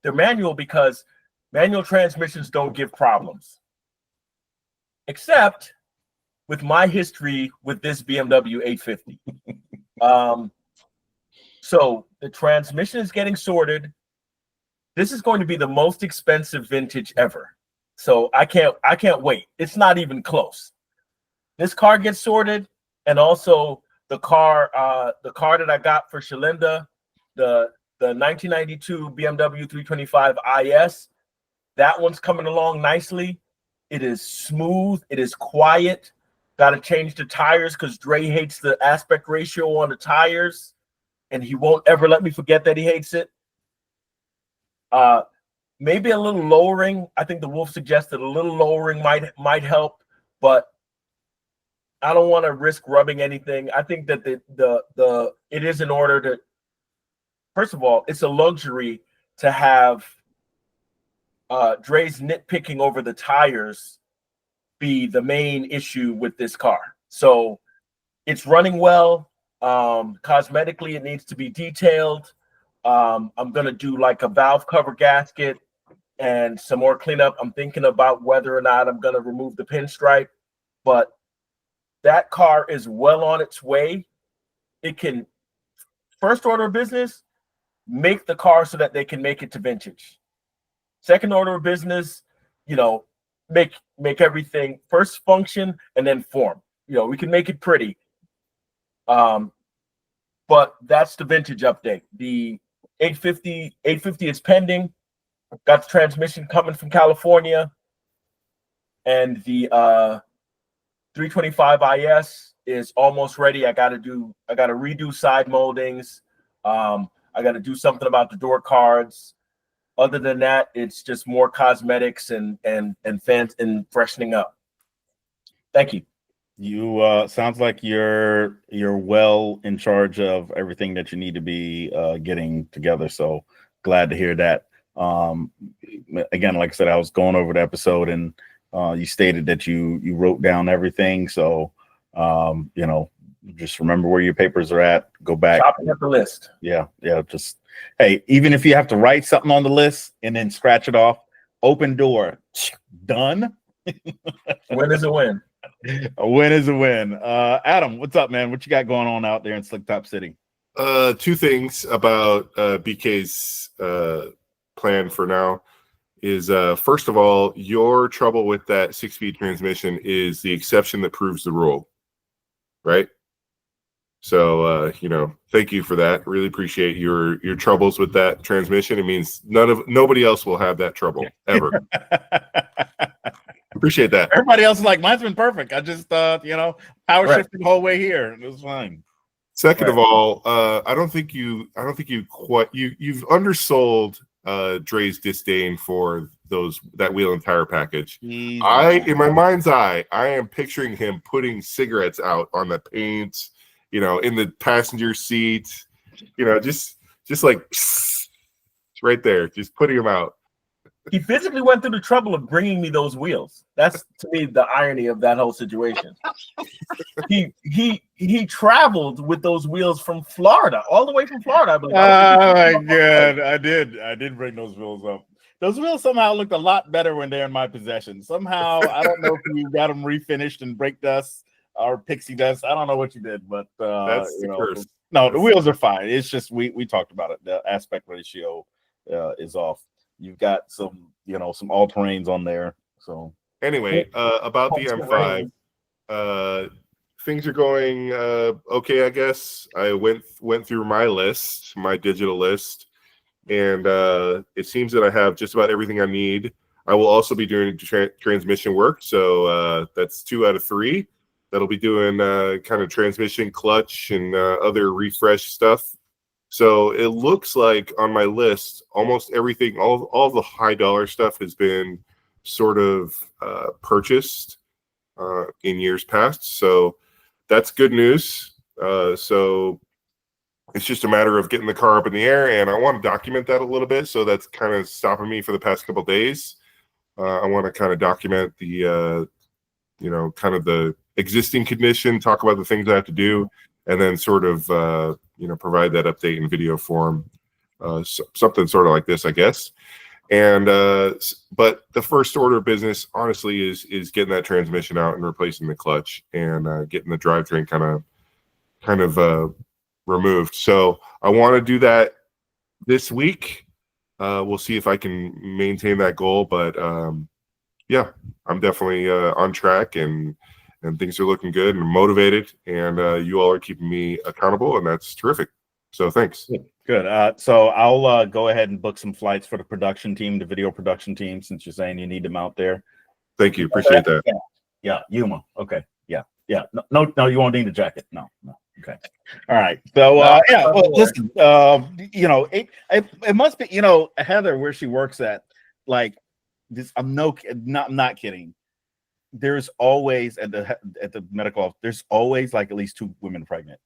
they're manual because manual transmissions don't give problems. Except with my history with this BMW 850. So the transmission is getting sorted. This is going to be the most expensive vintage ever. So I can't wait. It's not even close. This car gets sorted, and also the car that I got for Shalinda, the 1992 BMW 325 IS, that one's coming along nicely. It is smooth. It is quiet. Got to change the tires because Dre hates the aspect ratio on the tires, and he won't ever let me forget that he hates it. Maybe a little lowering. I think the Wolf suggested a little lowering might help, but I don't want to risk rubbing anything. I think that it is in order to. First of all, it's a luxury to have Dre's nitpicking over the tires be the main issue with this car. So it's running well. Cosmetically, it needs to be detailed. I'm going to do like a valve cover gasket and some more cleanup. I'm thinking about whether or not I'm going to remove the pinstripe, but that car is well on its way. It can, first order of business, make the car so that they can make it to vintage. Second order of business, make everything first function and then form. We can make it pretty. But that's the vintage update. The 850 is pending. Got the transmission coming from California, and the 325 IS is almost ready. I gotta redo side moldings. I gotta do something about the door cards. Other than that, it's just more cosmetics and fans and freshening up. Thank you. You sounds like you're well in charge of everything that you need to be getting together. So glad to hear that. Again, like I said, I was going over the episode, and you stated that you wrote down everything. So just remember where your papers are at. Go back. Shopping at the list. Yeah. Just hey, even if you have to write something on the list and then scratch it off, open door, done. Win is a win. A win is a win. Adam, what's up, man? What you got going on out there in Slick Top City? Two things about BK's plan for now is first of all, your trouble with that 6-speed transmission is the exception that proves the rule, right? So thank you for that. Really appreciate your troubles with that transmission. It means nobody else will have that trouble ever. Appreciate that. Everybody else is like, mine's been perfect. I just power shifted the whole way here. It was fine. Second of all, I don't think you've undersold Dre's disdain for that wheel and tire package. In my mind's eye, I am picturing him putting cigarettes out on the paint, in the passenger seat, just like right there, just putting them out. He physically went through the trouble of bringing me those wheels. That's, to me, the irony of that whole situation. He traveled with those wheels from Florida, all the way from Florida, I believe. Oh my God, I did bring those wheels up. Those wheels somehow looked a lot better when they're in my possession. Somehow, I don't know if you got them refinished in brake dust or pixie dust. I don't know what you did, but that's the curse. No, the wheels are fine. It's just we talked about it. The aspect ratio is off. You've got some all-terrains on there. So anyway, about the M5, things are going okay, I guess. I went through my digital list, and it seems that I have just about everything I need. I will also be doing transmission work, so that's 2 out of 3. That'll be doing kind of transmission, clutch, and other refresh stuff. So it looks like on my list, almost everything, all the high dollar stuff has been sort of purchased in years past. So that's good news. So it's just a matter of getting the car up in the air, and I want to document that a little bit. So that's kind of stopping me for the past couple of days. I want to kind of document the, kind of the existing condition, talk about the things I have to do, and then sort of, provide that update in video form, something sort of like this, I guess. And but the first order of business, honestly, is getting that transmission out and replacing the clutch and getting the drivetrain kind of removed. So I want to do that this week. We'll see if I can maintain that goal, but yeah, I'm definitely on track and things are looking good and motivated, and you all are keeping me accountable, and that's terrific. So thanks. Good. So I'll go ahead and book some flights for the production team, the video production team, since you're saying you need them out there. Thank you. Appreciate that. Yeah. Yuma. Okay. Yeah. No, you won't need a jacket. No. Okay. All right. So yeah. Well, listen. It must be. Heather, where she works at, like this. I'm not kidding. There's always at the medical office, there's always like at least 2 women pregnant,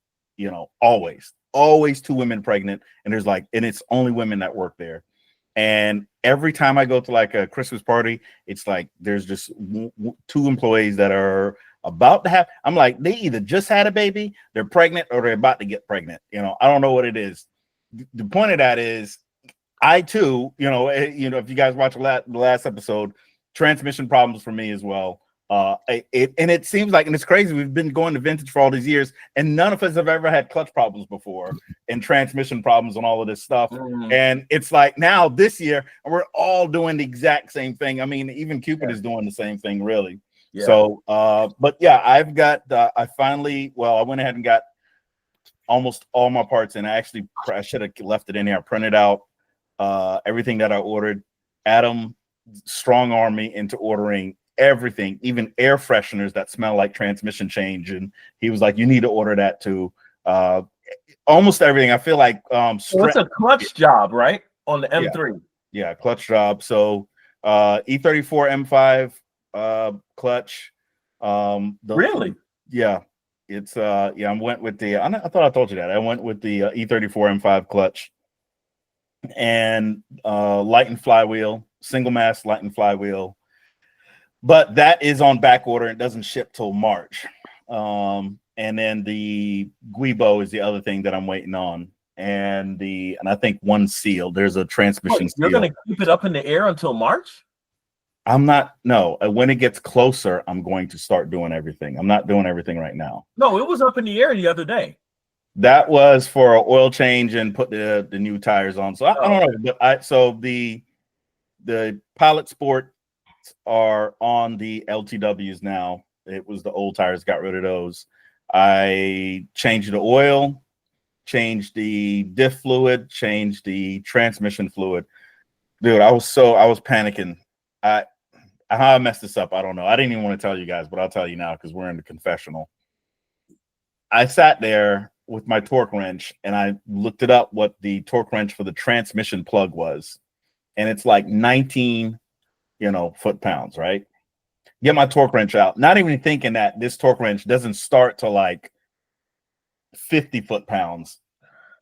always 2 women pregnant. And and it's only women that work there. And every time I go to like a Christmas party, it's like, there's just 2 employees that are about to have, I'm like, they either just had a baby, they're pregnant, or they're about to get pregnant. I don't know what it is. The point of that is I too, if you guys watch the last episode, transmission problems for me as well. It seems like, and it's crazy, we've been going to vintage for all these years, and none of us have ever had clutch problems before and transmission problems and all of this stuff. And it's like now this year, we're all doing the exact same thing. I mean, even Cupid is doing the same thing, really. Yeah. So, but yeah, I've got, I went ahead and got almost all my parts, and I should have left it in here. I printed out everything that I ordered. Adam strong-armed me into ordering everything, even air fresheners that smell like transmission change, and he was like, you need to order that too. Almost everything. I feel like so it's a clutch job, right, on the M3? Yeah, clutch job. So E34 M5 clutch. Really? Yeah, it's I went with the, I thought I told you that I went with the E34 M5 clutch and light and flywheel, single mass light and flywheel. But that is on back order. It doesn't ship till March. And then the Guibo is the other thing that I'm waiting on. And I think one seal. There's a transmission seal. You're going to keep it up in the air until March? No. When it gets closer, I'm going to start doing everything. I'm not doing everything right now. No, it was up in the air the other day. That was for an oil change and put the new tires on. So I don't know. But the Pilot Sport are on the LTWs now. It was the old tires, got rid of those. I changed the oil, changed the diff fluid, changed the transmission fluid. Dude, I was panicking. How I messed this up, I don't know. I didn't even want to tell you guys, but I'll tell you now because we're in the confessional. I sat there with my torque wrench and I looked it up what the torque wrench for the transmission plug was, and it's like 19 foot-pounds, right? Get my torque wrench out, not even thinking that this torque wrench doesn't start to like 50 foot-pounds.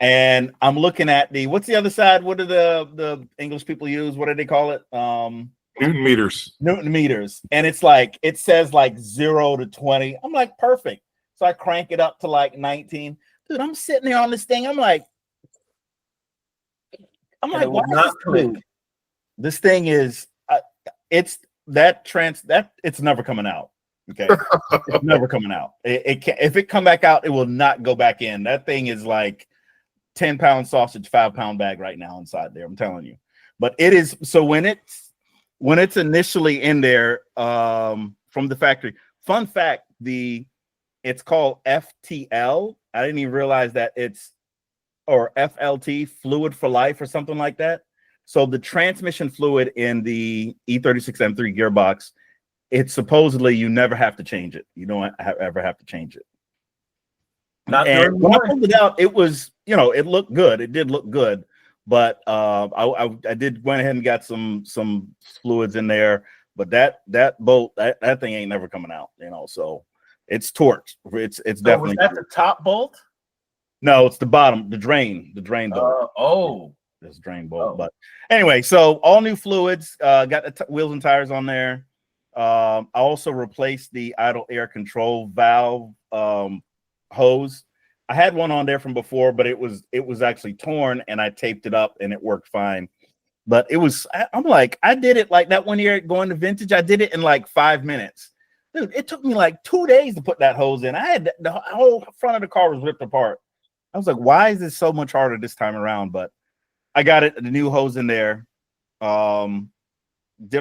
And I'm looking at what's the other side? What do the English people use? What do they call it? Newton meters. Newton meters. And it's like, it says like 0 to 20. I'm like, perfect. So I crank it up to like 19. Dude, I'm sitting there on this thing. I'm like, why this thing is, it's never coming out. Okay. It's never coming out. It can't, if it come back out, it will not go back in. That thing is like 10-pound sausage, 5-pound bag right now inside there. I'm telling you. But it is, so when it's initially in there from the factory, fun fact, it's called FTL. I didn't even realize that or FLT, fluid for life or something like that. So the transmission fluid in the E36 M3 gearbox, it's supposedly you never have to change it. You don't ever have to change it. And when I pulled it out, it was, it looked good. It did look good, but I did went ahead and got some fluids in there. But that bolt, that thing ain't never coming out. So it's torqued. It's definitely. Was that the top bolt? No, it's the bottom, the drain bolt. This drain bolt. But anyway, so all new fluids, got the wheels and tires on there. I also replaced the idle air control valve hose. I had one on there from before, but it was actually torn, and I taped it up and it worked fine. But I'm like, I did it like that one year going to vintage. I did it in like 5 minutes. Dude, it took me like 2 days to put that hose in. I had the whole front of the car was ripped apart. I was like, why is this so much harder this time around? But I got the new hose in there. Did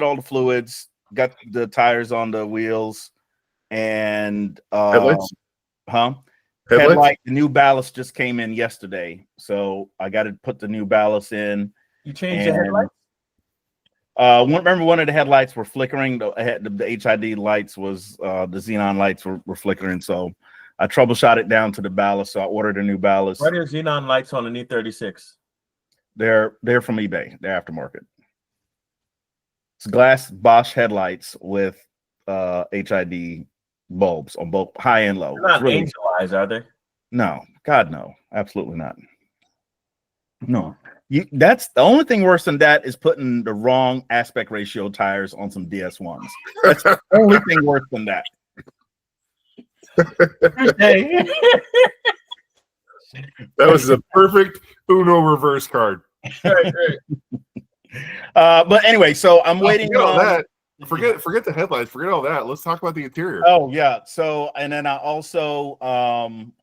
all the fluids, got the tires on the wheels, and Headlights? Headlight. The new ballast just came in yesterday, so I got to put the new ballast in. You changed the headlights? Remember, one of the headlights were flickering. The HID lights was the xenon lights were flickering, so I troubleshot it down to the ballast. So I ordered a new ballast. What are xenon lights on an E36? They're from eBay. They're aftermarket. It's glass Bosch headlights with HID bulbs on both high and low. They're not angel eyes, are they? No, God, no, absolutely not. No, that's the only thing worse than that is putting the wrong aspect ratio tires on some DS1s. That's the only thing worse than that. That was a perfect Uno reverse card. Right. But anyway, so I'm waiting on that. Forget the headlights. Forget all that. Let's talk about the interior. Oh yeah. So and then I also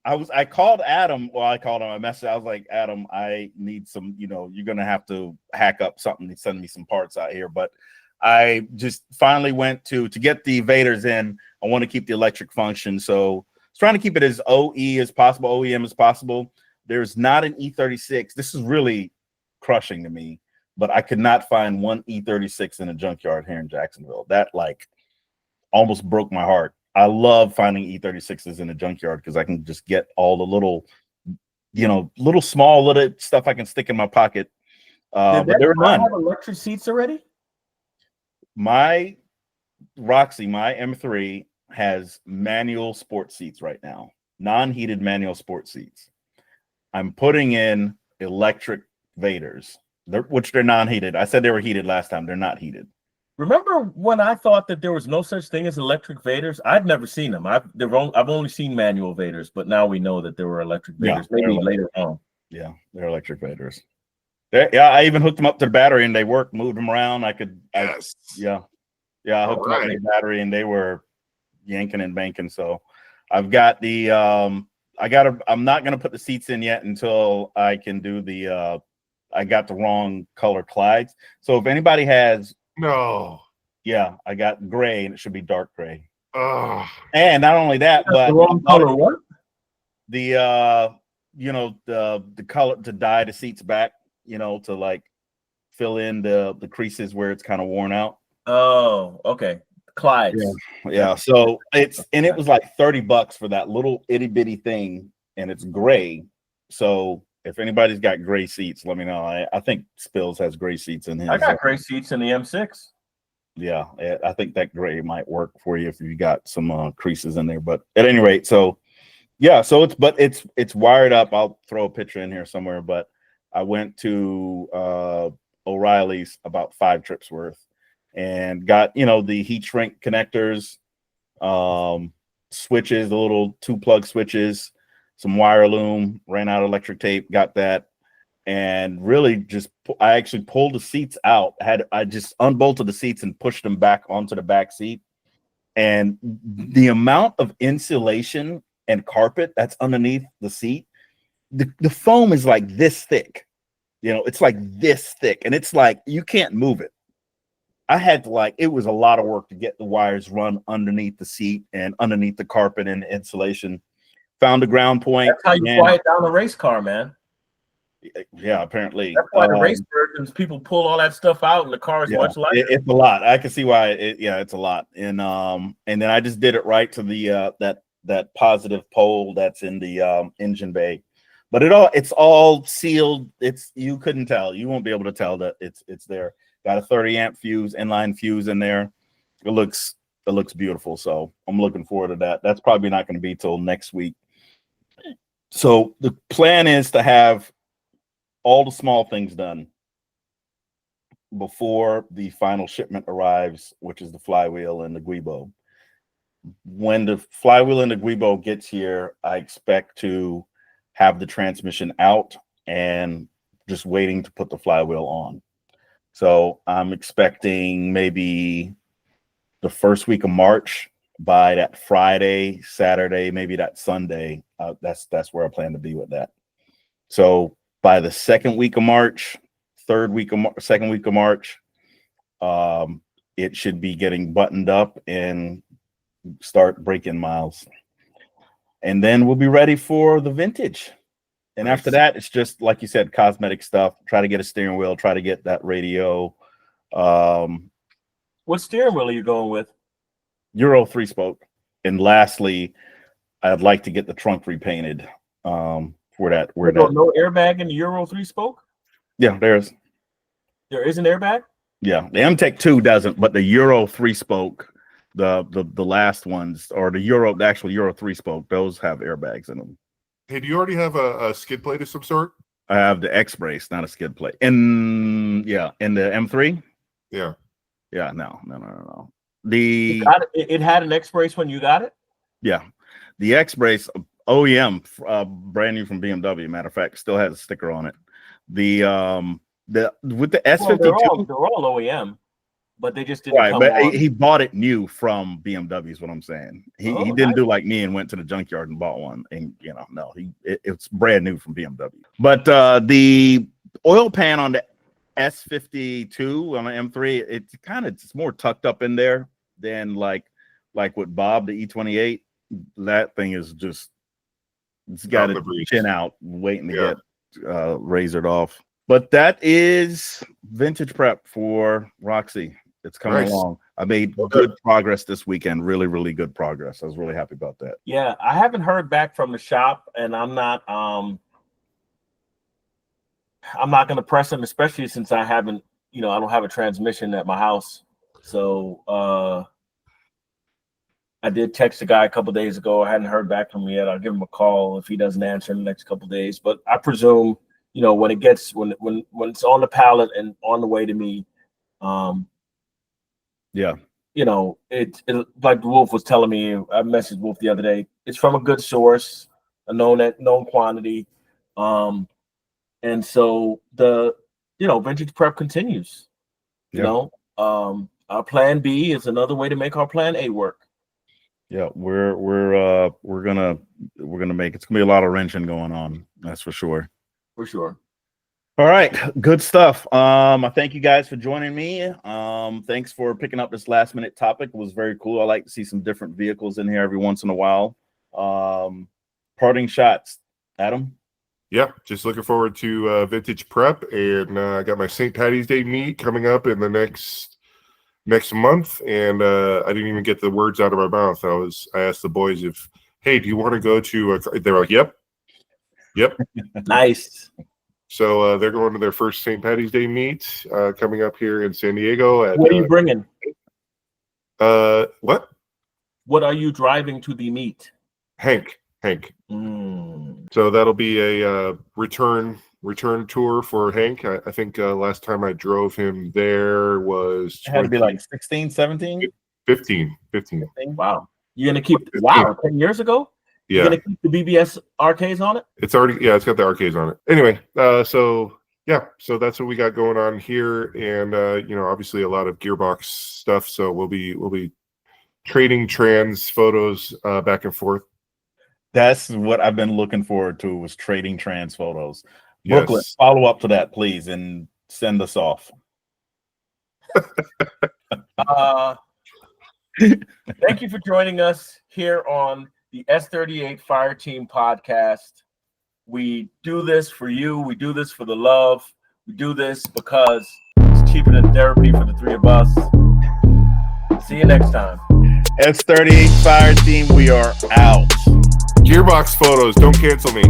I called Adam. Well, I called him. I messaged. I was like, Adam, I need some. You're gonna have to hack up something to send me some parts out here. But I just finally went to get the Vaders in. I want to keep the electric function, so I was trying to keep it as OE as possible, OEM as possible. There's not an E36. This is really crushing to me, but I could not find one E36 in a junkyard here in Jacksonville. That almost broke my heart. I love finding E36s in a junkyard because I can just get all the little small little stuff I can stick in my pocket. But there are none. Have electric seats already? My Roxy, my M3 has manual sports seats right now, non-heated manual sports seats. I'm putting in electric Vaders, which they're non-heated. I said they were heated last time. They're not heated. Remember when I thought that there was no such thing as electric Vaders? I'd never seen them. I've only seen manual Vaders, but now we know that there were electric Vaders. Yeah, maybe later on. Yeah, they're electric Vaders. I even hooked them up to the battery and they worked. Moved them around. I hooked them up to the battery and they were yanking and banking. So I've got the I'm not gonna put the seats in yet until I can do the I got the wrong color Clydes. So if anybody has I got gray and it should be dark gray. And not only that, but the wrong color what? The the color to dye the seats back, to fill in the creases where it's kind of worn out. Oh, okay. Clydes. Yeah. So it was like $30 for that little itty bitty thing, and it's gray. So if anybody's got gray seats, let me know. I think Spills has gray seats in his. I got gray seats in the M6. Yeah, I think that gray might work for you if you got some creases in there. But at any rate, so it's wired up. I'll throw a picture in here somewhere. But I went to O'Reilly's about 5 trips worth and got the heat shrink connectors, switches, the little 2-plug switches, some wire loom, ran out of electric tape, got that, and really I actually pulled the seats out. I just unbolted the seats and pushed them back onto the back seat, and the amount of insulation and carpet that's underneath the seat, the foam is like this thick, it's like this thick, and it's like you can't move it. I had to it was a lot of work to get the wires run underneath the seat and underneath the carpet and the insulation. Found a ground point. That's how you quiet down a race car, man. Yeah, apparently. That's why the race versions, people pull all that stuff out and the car is much lighter. It's a lot. I can see why it's a lot. And then I just did it right to the that positive pole that's in the engine bay. But it's all sealed. You couldn't tell. You won't be able to tell that it's there. Got a 30 amp fuse, inline fuse in there. It looks beautiful. So I'm looking forward to that. That's probably not going to be till next week. So the plan is to have all the small things done before the final shipment arrives, which is the flywheel and the Guibo. When the flywheel and the Guibo gets here, I expect to have the transmission out and just waiting to put the flywheel on. So I'm expecting maybe the first week of March, by that Friday, Saturday, maybe that Sunday. That's where I plan to be with that. So by the second week of March, second week of March, it should be getting buttoned up and start breaking miles. And then we'll be ready for the vintage. And after that, it's just like you said, cosmetic stuff. Try to get a steering wheel, try to get that radio. What steering wheel are you going with? Euro 3-spoke. And lastly, I'd like to get the trunk repainted. For that. No airbag in the Euro 3-spoke? Yeah, there is an airbag? Yeah, the MTEC 2 doesn't, but the Euro 3-spoke, the last ones, or the actual Euro 3-spoke, those have airbags in them. Hey, do you already have a skid plate of some sort? I have the X brace, not a skid plate. In the M3? Yeah. Yeah, no. It had an X brace when you got it? Yeah. The X brace OEM, brand new from BMW, matter of fact, still has a sticker on it. With the S52, they're all OEM. but they just didn't Right, come but on. he bought it new from BMW is what I'm saying. He didn't nice. do like me and went to the junkyard and bought one. And no, it's brand new from BMW. But the oil pan on the S52 on the M3, it's more tucked up in there than like with Bob the E28. That thing is just it's got its chin out, waiting to get razored off. But that is vintage prep for Roxy. It's coming along. I made good progress this weekend. Really, really good progress. I was really happy about that. Yeah, I haven't heard back from the shop, and I'm not going to press them, especially since I haven't, I don't have a transmission at my house. So I did text the guy a couple days ago. I hadn't heard back from him yet. I'll give him a call if he doesn't answer in the next couple days. But I presume, when it's on the pallet and on the way to me, it like Wolf was telling me. I messaged Wolf the other day. It's from a good source, a known quantity, and so the vintage prep continues. Our plan B is another way to make our plan A work. Yeah, we're gonna make it's gonna be a lot of wrenching going on. That's for sure. For sure. All right, good stuff. I thank you guys for joining me. Thanks for picking up this last minute topic. It was very cool. I like to see some different vehicles in here every once in a while. Parting shots, Adam. Yeah, just looking forward to vintage prep, and I got my St. Patty's Day meet coming up in the next month, and I didn't even get the words out of my mouth. I asked the boys hey, do you want to go to they were like, yep. Nice. So they're going to their first St. Patty's Day meet coming up here in San Diego. What are you bringing? What are you driving to the meet? Hank. So that'll be a return tour for Hank. I think last time I drove him there was it had to be like 16, 17? 15. Wow. You're going to keep 10 years ago? Yeah. You're going to keep the BBS arcades on it? It's already, it's got the arcades on it. Anyway, so that's what we got going on here. And, obviously a lot of gearbox stuff. So we'll be trading trans photos back and forth. That's what I've been looking forward to, was trading trans photos. Yes. Brooklyn, follow up to that, please, and send us off. Thank you for joining us here on the S38 Fire Team podcast. We do this for you. We do this for the love. We do this because it's cheaper than therapy for the three of us. See you next time. S38 Fire Team, we are out. Gearbox photos, don't cancel me.